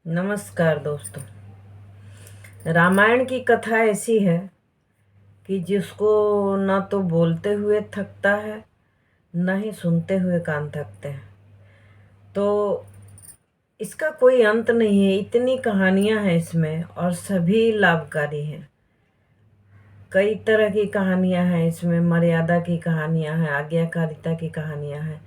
नमस्कार दोस्तों। रामायण की कथा ऐसी है कि जिसको ना तो बोलते हुए थकता है, ना ही सुनते हुए कान थकते हैं। तो इसका कोई अंत नहीं है, इतनी कहानियां हैं इसमें और सभी लाभकारी हैं। कई तरह की कहानियां हैं इसमें, मर्यादा की कहानियां हैं, आज्ञाकारिता की कहानियां हैं।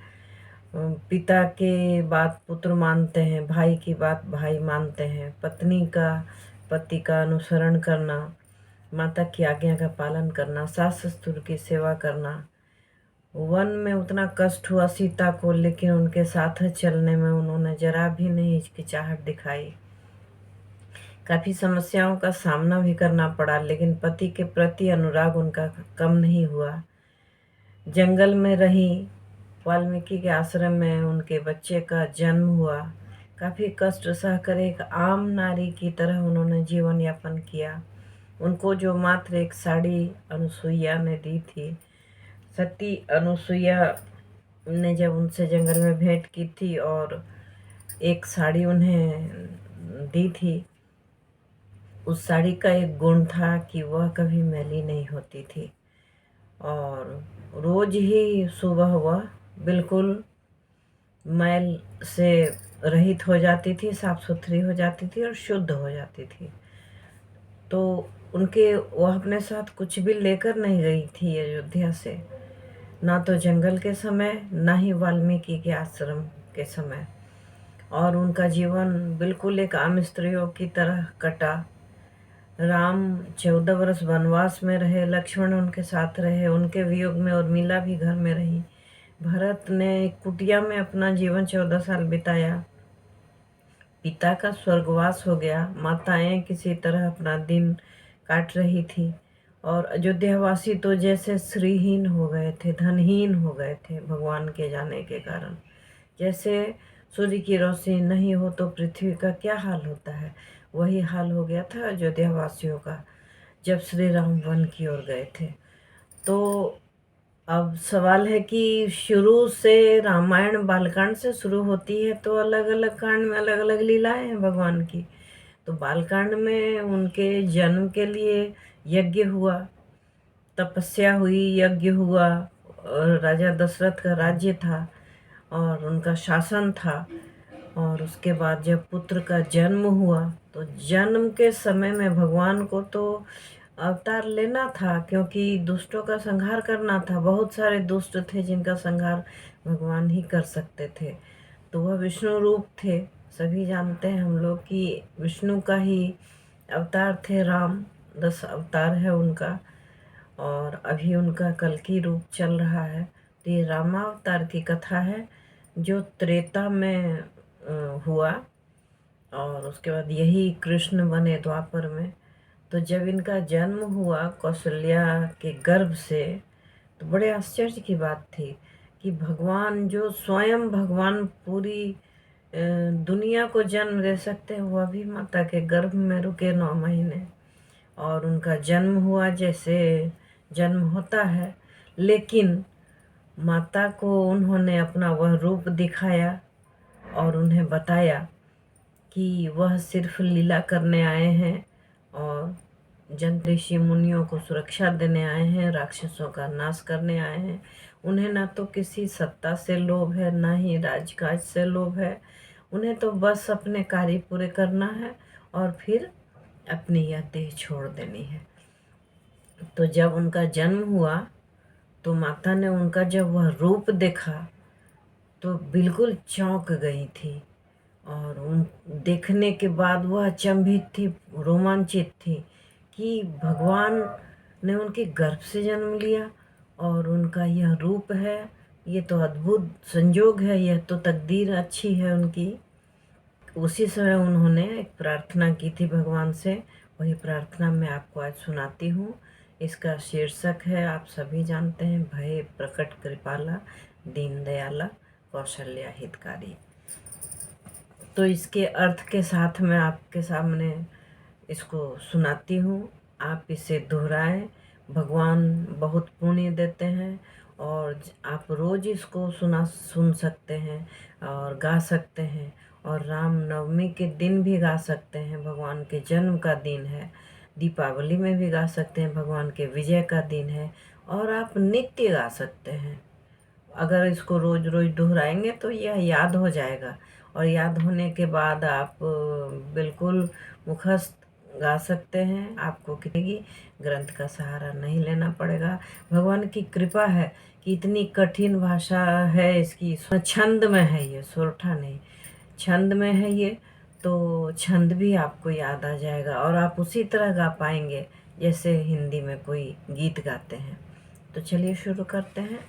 पिता के बात पुत्र मानते हैं, भाई की बात भाई मानते हैं, पत्नी का पति का अनुसरण करना, माता की आज्ञा का पालन करना, सास ससुर की सेवा करना। वन में उतना कष्ट हुआ सीता को, लेकिन उनके साथ चलने में उन्होंने जरा भी नहीं हिचकिचाहट दिखाई। काफी समस्याओं का सामना भी करना पड़ा, लेकिन पति के प्रति अनुराग उनका कम नहीं हुआ। जंगल में रही, वाल्मीकि के आश्रम में उनके बच्चे का जन्म हुआ। काफी कष्ट सहकर एक आम नारी की तरह उन्होंने जीवन यापन किया। उनको जो मात्र एक साड़ी अनुसुईया ने दी थी, सती अनुसुईया ने जब उनसे जंगल में भेंट की थी और एक साड़ी उन्हें दी थी, उस साड़ी का एक गुण था कि वह कभी मैली नहीं होती थी और रोज ही सुबह वह बिल्कुल मैल से रहित हो जाती थी, साफ सुथरी हो जाती थी और शुद्ध हो जाती थी। तो वह अपने साथ कुछ भी लेकर नहीं गई थी अयोध्या से, ना तो जंगल के समय, ना ही वाल्मीकि के आश्रम के समय। और उनका जीवन बिल्कुल एक आम स्त्रियों की तरह कटा। राम 14 वर्ष वनवास में रहे, लक्ष्मण उनके साथ रहे, उनके वियोग में उर्मिला भी घर में रही। भरत ने कुटिया में अपना जीवन 14 साल बिताया। पिता का स्वर्गवास हो गया, माताएं किसी तरह अपना दिन काट रही थी और अयोध्यावासी तो जैसे श्रीहीन हो गए थे, धनहीन हो गए थे भगवान के जाने के कारण। जैसे सूर्य की रोशनी नहीं हो तो पृथ्वी का क्या हाल होता है, वही हाल हो गया था अयोध्यावासियों का जब श्री राम वन की ओर गए थे। तो अब सवाल है कि शुरू से रामायण बालकांड से शुरू होती है, तो अलग अलग कांड में अलग अलग लीलाएं हैं भगवान की। तो बालकांड में उनके जन्म के लिए यज्ञ हुआ, तपस्या हुई, यज्ञ हुआ और राजा दशरथ का राज्य था और उनका शासन था। और उसके बाद जब पुत्र का जन्म हुआ, तो जन्म के समय में भगवान को तो अवतार लेना था, क्योंकि दुष्टों का संहार करना था। बहुत सारे दुष्ट थे जिनका संहार भगवान ही कर सकते थे। तो वह विष्णु रूप थे। सभी जानते हैं हम लोग कि विष्णु का ही अवतार थे राम। 10 अवतार है उनका और अभी उनका कल्कि रूप चल रहा है। तो ये रामावतार की कथा है जो त्रेता में हुआ और उसके बाद यही कृष्ण बने द्वापर में। तो जब इनका जन्म हुआ कौशल्या के गर्भ से, तो बड़े आश्चर्य की बात थी कि भगवान, जो स्वयं भगवान पूरी दुनिया को जन्म दे सकते हैं, वह भी माता के गर्भ में रुके 9 महीने और उनका जन्म हुआ जैसे जन्म होता है। लेकिन माता को उन्होंने अपना वह रूप दिखाया और उन्हें बताया कि वह सिर्फ लीला करने आए हैं और जन ऋषि मुनियों को सुरक्षा देने आए हैं, राक्षसों का नाश करने आए हैं। उन्हें ना तो किसी सत्ता से लोभ है, ना ही राजकाज से लोभ है। उन्हें तो बस अपने कार्य पूरे करना है और फिर अपनी यह देह छोड़ देनी है। तो जब उनका जन्म हुआ तो माता ने उनका जब वह रूप देखा तो बिल्कुल चौंक गई थी और उन देखने के बाद वह अचंभित थी, रोमांचित थी कि भगवान ने उनके गर्भ से जन्म लिया और उनका यह रूप है। ये तो अद्भुत संजोग है, यह तो तकदीर अच्छी है उनकी। उसी समय उन्होंने एक प्रार्थना की थी भगवान से, वही प्रार्थना मैं आपको आज सुनाती हूँ। इसका शीर्षक है, आप सभी जानते हैं, भय प्रकट कृपाला दीन दयाला कौशल्या हितकारी। तो इसके अर्थ के साथ मैं आपके सामने इसको सुनाती हूँ। आप इसे दोहराएं। भगवान बहुत पुण्य देते हैं और आप रोज इसको सुन सकते हैं और गा सकते हैं और राम नवमी के दिन भी गा सकते हैं, भगवान के जन्म का दिन है। दीपावली में भी गा सकते हैं, भगवान के विजय का दिन है। और आप नित्य गा सकते हैं। अगर इसको रोज रोज दोहराएंगे तो यह याद हो जाएगा, और याद होने के बाद आप बिल्कुल मुखस्त गा सकते हैं। आपको किसी ग्रंथ का सहारा नहीं लेना पड़ेगा। भगवान की कृपा है कि इतनी कठिन भाषा है इसकी, छंद में है ये, सोरठा नहीं, छंद में है ये। तो छंद भी आपको याद आ जाएगा और आप उसी तरह गा पाएंगे जैसे हिंदी में कोई गीत गाते हैं। तो चलिए शुरू करते हैं।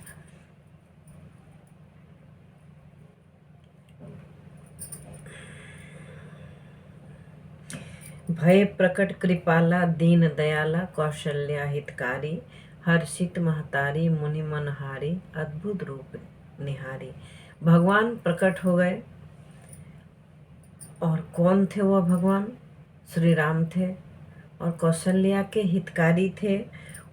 भय प्रकट कृपाला दीन दयाला कौशल्या हितकारी, हर्षित महतारी मुनि मनहारी अद्भुत रूप निहारी। भगवान प्रकट हो गए। और कौन थे वह भगवान? श्री राम थे और कौशल्या के हितकारी थे।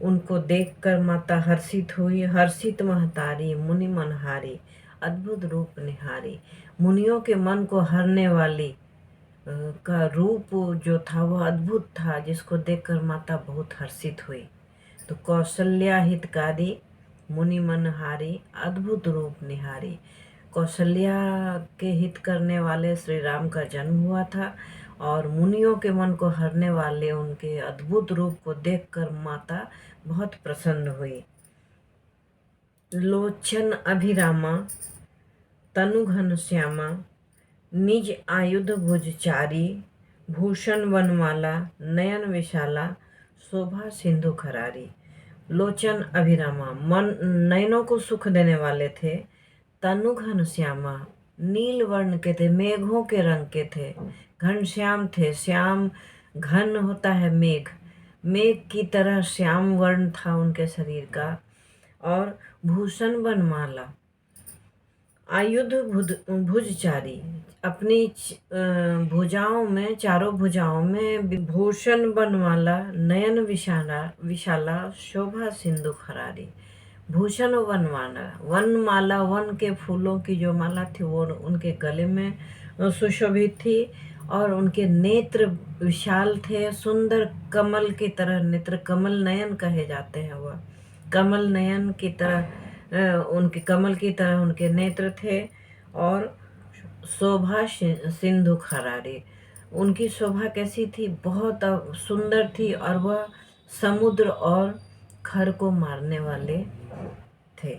उनको देखकर माता हर्षित हुई। हर्षित महतारी मुनि मनहारी अद्भुत रूप निहारी। मुनियों के मन को हरने वाली का रूप जो था वह अद्भुत था, जिसको देखकर माता बहुत हर्षित हुई। तो कौशल्या हितकारी मुनि मनहारी अद्भुत रूप निहारी। कौशल्या के हित करने वाले श्री राम का जन्म हुआ था और मुनियों के मन को हरने वाले उनके अद्भुत रूप को देखकर माता बहुत प्रसन्न हुई। लोचन अभिरामा तनु घन श्यामा, निज आयुध भुजचारी, भूषण वनमाला नयन विशाला, शोभा सिंधु खरारी। लोचन अभिरामा, मन नयनों को सुख देने वाले थे। तनु घन श्यामा, नील वर्ण के थे, मेघों के रंग के थे। घन श्याम थे, श्याम घन होता है मेघ, मेघ की तरह श्याम वर्ण था उनके शरीर का। और भूषण वनमाला, आयुध भुजचारी, अपनी भुजाओं में, चारों भुजाओं में विभूषण वनमाला नयन विशाला विशाला, शोभा सिंधु खरारी। भूषण वनमाला, वनमाला वन के फूलों की जो माला थी वो उनके गले में सुशोभित थी। और उनके नेत्र विशाल थे, सुंदर कमल की तरह नेत्र, कमल नयन कहे जाते हैं वह, कमल नयन की तरह उनके कमल की तरह उनके नेत्र थे। और शोभा सिंधु खरारी, उनकी शोभा कैसी थी? बहुत सुंदर थी। और वह समुद्र और खर को मारने वाले थे।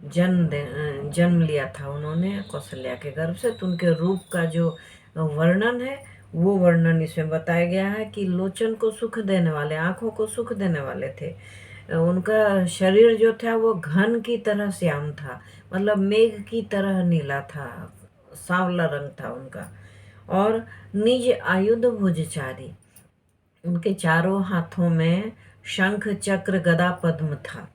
जन्म लिया था उन्होंने कौशल्या के गर्भ से। तो उनके रूप का जो वर्णन है वो वर्णन इसमें बताया गया है कि लोचन को सुख देने वाले, आंखों को सुख देने वाले थे। उनका शरीर जो था वो घन की तरह श्याम था, मतलब मेघ की तरह नीला था, सांवला रंग था उनका। और निज आयुध भुजचारी, उनके चारों हाथों में शंख चक्र गदा पद्म था।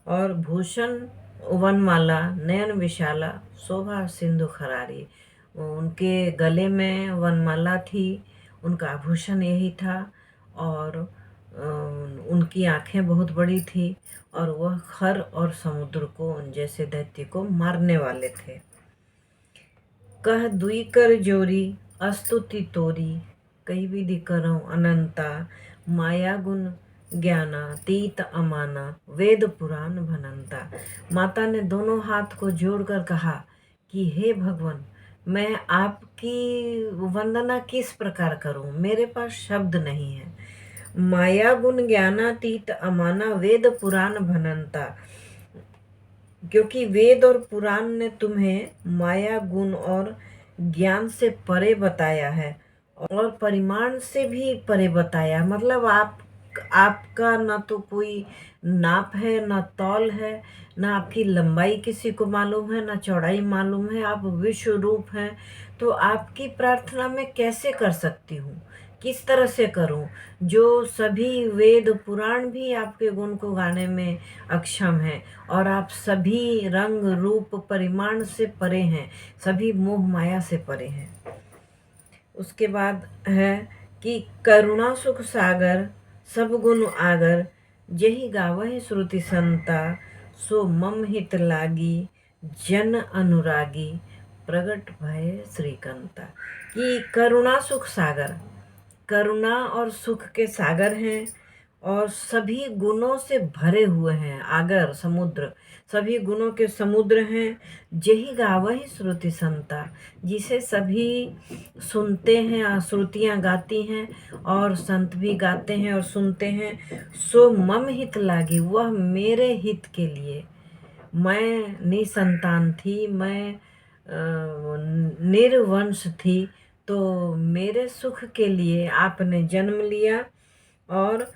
और भूषण वनमाला नयन विशाला, शोभा सिंधु खरारी, उनके गले में वनमाला थी, उनका आभूषण यही था। और उनकी आंखें बहुत बड़ी थी और वह खर और समुद्र को जैसे दैत्य को मारने वाले थे। कह दुई कर जोरी अस्तुति तोरी, कई विधि करऊं अनंता, माया गुण ज्ञाना तीत अमाना, वेद पुराण भनंता। माता ने दोनों हाथ को जोड़कर कहा कि हे भगवान, मैं आपकी वंदना किस प्रकार करूं, मेरे पास शब्द नहीं है। माया गुण ज्ञानातीत अमाना, वेद पुराण भनंता, क्योंकि वेद और पुराण ने तुम्हें माया गुण और ज्ञान से परे बताया है और परिमाण से भी परे बताया। मतलब आपका ना तो कोई नाप है, ना तौल है, ना आपकी लंबाई किसी को मालूम है, ना चौड़ाई मालूम है। आप विश्व रूप हैं। तो आपकी प्रार्थना मैं कैसे कर सकती हूँ, किस तरह से करूं, जो सभी वेद पुराण भी आपके गुण को गाने में अक्षम हैं। और आप सभी रंग रूप परिमाण से परे हैं, सभी मोह माया से परे हैं। उसके बाद है कि करुणा सुख सागर सब गुण आगर, जेहि गावहि श्रुति संता, सो मम हित लागी जन अनुरागी, प्रगट भय श्रीकंता। कि करुणा सुख सागर, करुणा और सुख के सागर हैं और सभी गुणों से भरे हुए हैं। आगर समुद्र, सभी गुणों के समुद्र हैं। जेहि गावहि श्रुति संता, जिसे सभी सुनते हैं और श्रुतियाँ गाती हैं और संत भी गाते हैं और सुनते हैं। सो मम हित लागी, वह मेरे हित के लिए। मैं निसंतान थी, मैं निर्वंश थी, तो मेरे सुख के लिए आपने जन्म लिया। और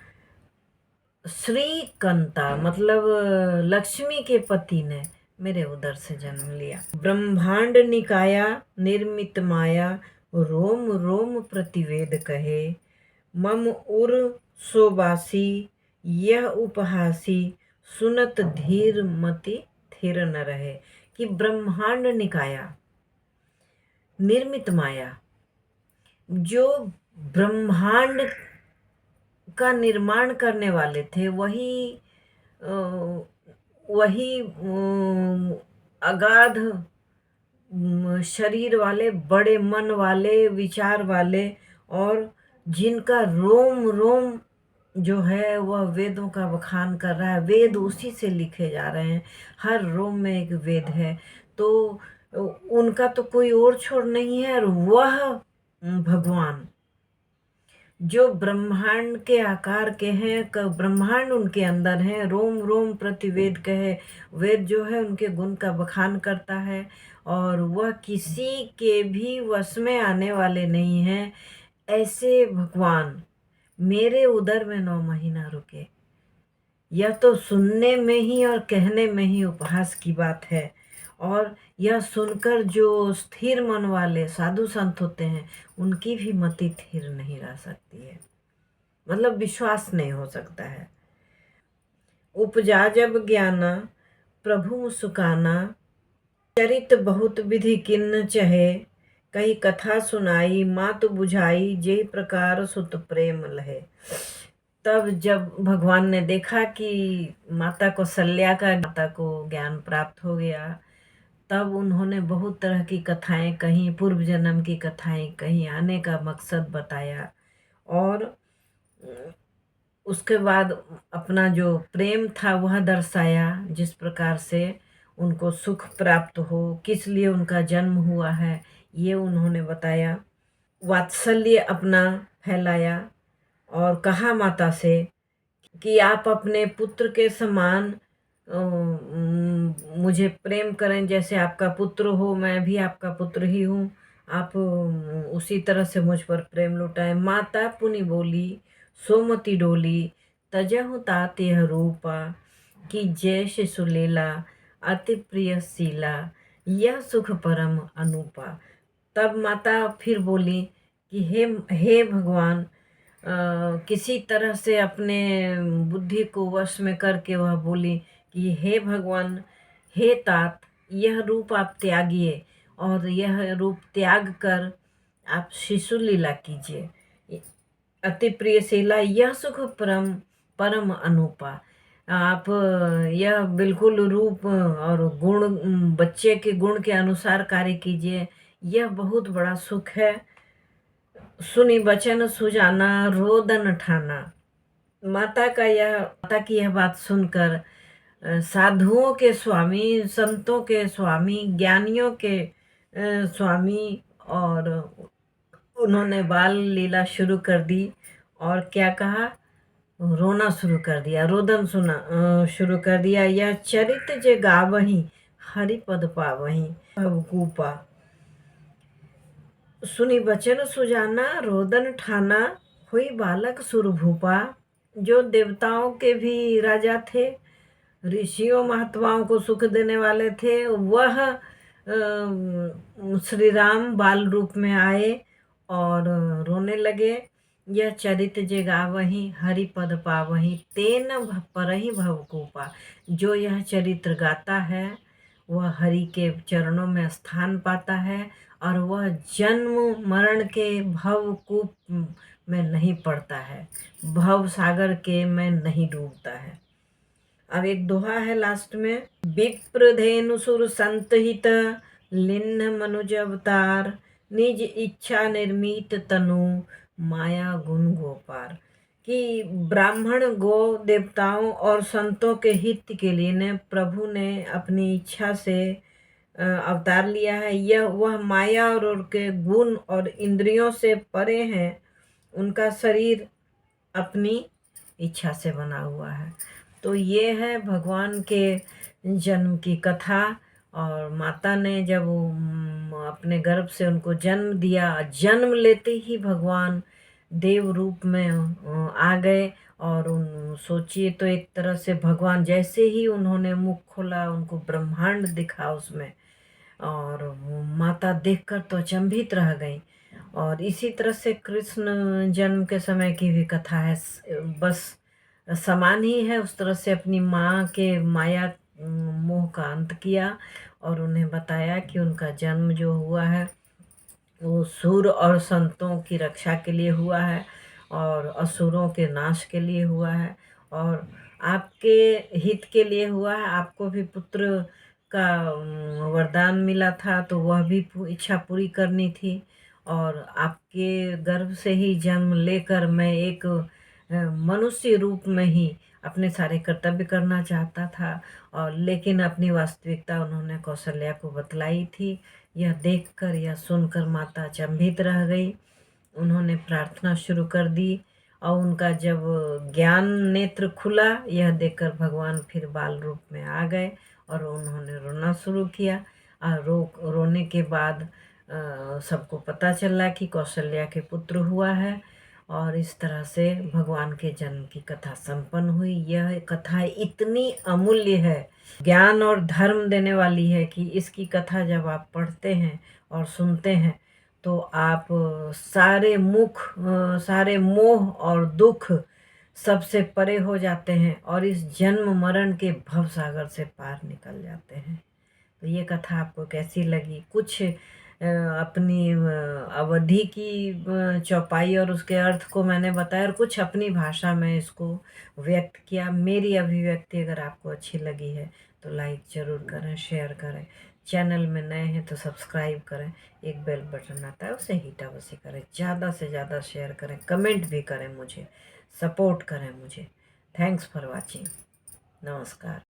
श्रीकंता मतलब लक्ष्मी के पति ने मेरे उदर से जन्म लिया। ब्रह्मांड निकाया निर्मित माया, रोम रोम प्रतिवेद कहे। मम उर सोबासी यह उपहासी, सुनत धीर मति थिर न रहे। कि ब्रह्मांड निकाया निर्मित माया, जो ब्रह्मांड का निर्माण करने वाले थे वही अगाध शरीर वाले, बड़े मन वाले, विचार वाले, और जिनका रोम रोम जो है वह वेदों का बखान कर रहा है। वेद उसी से लिखे जा रहे हैं, हर रोम में एक वेद है। तो उनका तो कोई और छोर नहीं है। और वह भगवान जो ब्रह्मांड के आकार के हैं, ब्रह्मांड उनके अंदर है, रोम रोम प्रतिवेद कहे। वेद जो है उनके गुण का बखान करता है और वह किसी के भी वश में आने वाले नहीं हैं। ऐसे भगवान मेरे उदर में 9 महीना रुके। यह तो सुनने में ही और कहने में ही उपहास की बात है। और यह सुनकर जो स्थिर मन वाले साधु संत होते हैं उनकी भी मति स्थिर नहीं रह सकती है, मतलब विश्वास नहीं हो सकता है। उपजा जब ज्ञाना प्रभु सुकाना, चरित बहुत विधि किन्न चहे। कही कथा सुनाई मात बुझाई, जे प्रकार सुत प्रेम लहे। तब जब भगवान ने देखा कि माता कौशल्या का माता को ज्ञान प्राप्त हो गया, तब उन्होंने बहुत तरह की कथाएं कहीं, पूर्व जन्म की कथाएं कहीं, आने का मकसद बताया। और उसके बाद अपना जो प्रेम था वह दर्शाया, जिस प्रकार से उनको सुख प्राप्त हो, किस लिए उनका जन्म हुआ है, ये उन्होंने बताया। वात्सल्य अपना फैलाया और कहा माता से कि आप अपने पुत्र के समान मुझे प्रेम करें, जैसे आपका पुत्र हो मैं भी आपका पुत्र ही हूँ। आप उसी तरह से मुझ पर प्रेम लुटाएं। माता पुनि बोली सोमति डोली, तजहु तात यह रूपा। कि जय शिशु लीला अति प्रिय शीला, यह सुख परम अनुपा। तब माता फिर बोली कि हे भगवान, किसी तरह से अपने बुद्धि को वश में करके वह बोली कि हे भगवान, हे तात, यह रूप आप त्यागिए और यह रूप त्याग कर आप शिशु लीला कीजिए। अति प्रिय शीला, यह सुख परम परम अनुपा। आप यह बिल्कुल रूप और गुण, बच्चे के गुण के अनुसार कार्य कीजिए, यह बहुत बड़ा सुख है। सुनी बचन सुजाना रोदन ठाना। माता की यह बात सुनकर साधुओं के स्वामी, संतों के स्वामी, ज्ञानियों के स्वामी, और उन्होंने बाल लीला शुरू कर दी। और क्या कहा, रोना शुरू कर दिया, रोदन शुरू कर दिया। यह चरित जे गावही हरि पद पावही भवकूपा। सुनी बचन सुजाना रोदन ठाना, हुई बालक सुरभूपा। जो देवताओं के भी राजा थे, ऋषियों महात्माओं को सुख देने वाले थे, वह श्री राम बाल रूप में आए और रोने लगे। यह चरित जे गावही हरि पद पावही, तेन परहि भवकूपा। जो यह चरित्र गाता है वह हरि के चरणों में स्थान पाता है और वह जन्म मरण के भवकूप में नहीं पड़ता है, भव सागर के में नहीं डूबता है। अब एक दोहा है लास्ट में। विप्रधेनु सुर संत हित, लिन्न मनुज अवतार, निज इच्छा निर्मित तनु, माया गुण गोपार। कि ब्राह्मण गो देवताओं और संतों के हित के लिए ने प्रभु ने अपनी इच्छा से अवतार लिया है। यह वह माया और उनके गुण और इंद्रियों से परे हैं। उनका शरीर अपनी इच्छा से बना हुआ है। तो ये है भगवान के जन्म की कथा। और माता ने जब अपने गर्भ से उनको जन्म दिया, जन्म लेते ही भगवान देव रूप में आ गए। और सोचिए तो एक तरह से भगवान जैसे ही उन्होंने मुख खोला, उनको ब्रह्मांड दिखा उसमें, और माता देखकर तो अचंभित रह गई। और इसी तरह से कृष्ण जन्म के समय की भी कथा है, बस समान ही है। उस तरह से अपनी माँ के माया मोह का अंत किया और उन्हें बताया कि उनका जन्म जो हुआ है वो सुर और संतों की रक्षा के लिए हुआ है और असुरों के नाश के लिए हुआ है और आपके हित के लिए हुआ है। आपको भी पुत्र का वरदान मिला था, तो वह भी इच्छा पूरी करनी थी। और आपके गर्भ से ही जन्म लेकर मैं एक मनुष्य रूप में ही अपने सारे कर्तव्य करना चाहता था, और लेकिन अपनी वास्तविकता उन्होंने कौशल्या को बतलाई थी। यह देखकर, यह सुनकर माता अचंभित रह गई। उन्होंने प्रार्थना शुरू कर दी और उनका जब ज्ञान नेत्र खुला, यह देखकर भगवान फिर बाल रूप में आ गए और उन्होंने रोना शुरू किया। और रोने के बाद सबको पता चला कि कौशल्या के पुत्र हुआ है। और इस तरह से भगवान के जन्म की कथा संपन्न हुई। यह कथा इतनी अमूल्य है, ज्ञान और धर्म देने वाली है कि इसकी कथा जब आप पढ़ते हैं और सुनते हैं तो आप सारे मोह और दुख सबसे परे हो जाते हैं और इस जन्म मरण के भव सागर से पार निकल जाते हैं। तो ये कथा आपको कैसी लगी? कुछ अपनी अवधि की चौपाई और उसके अर्थ को मैंने बताया और कुछ अपनी भाषा में इसको व्यक्त किया। मेरी अभिव्यक्ति अगर आपको अच्छी लगी है तो लाइक ज़रूर करें, शेयर करें। चैनल में नए हैं तो सब्सक्राइब करें। एक बेल बटन आता है उसे हिट अवश्य करें। ज़्यादा से ज़्यादा शेयर करें, कमेंट भी करें, मुझे सपोर्ट करें मुझे। Thanks for watching. नमस्कार।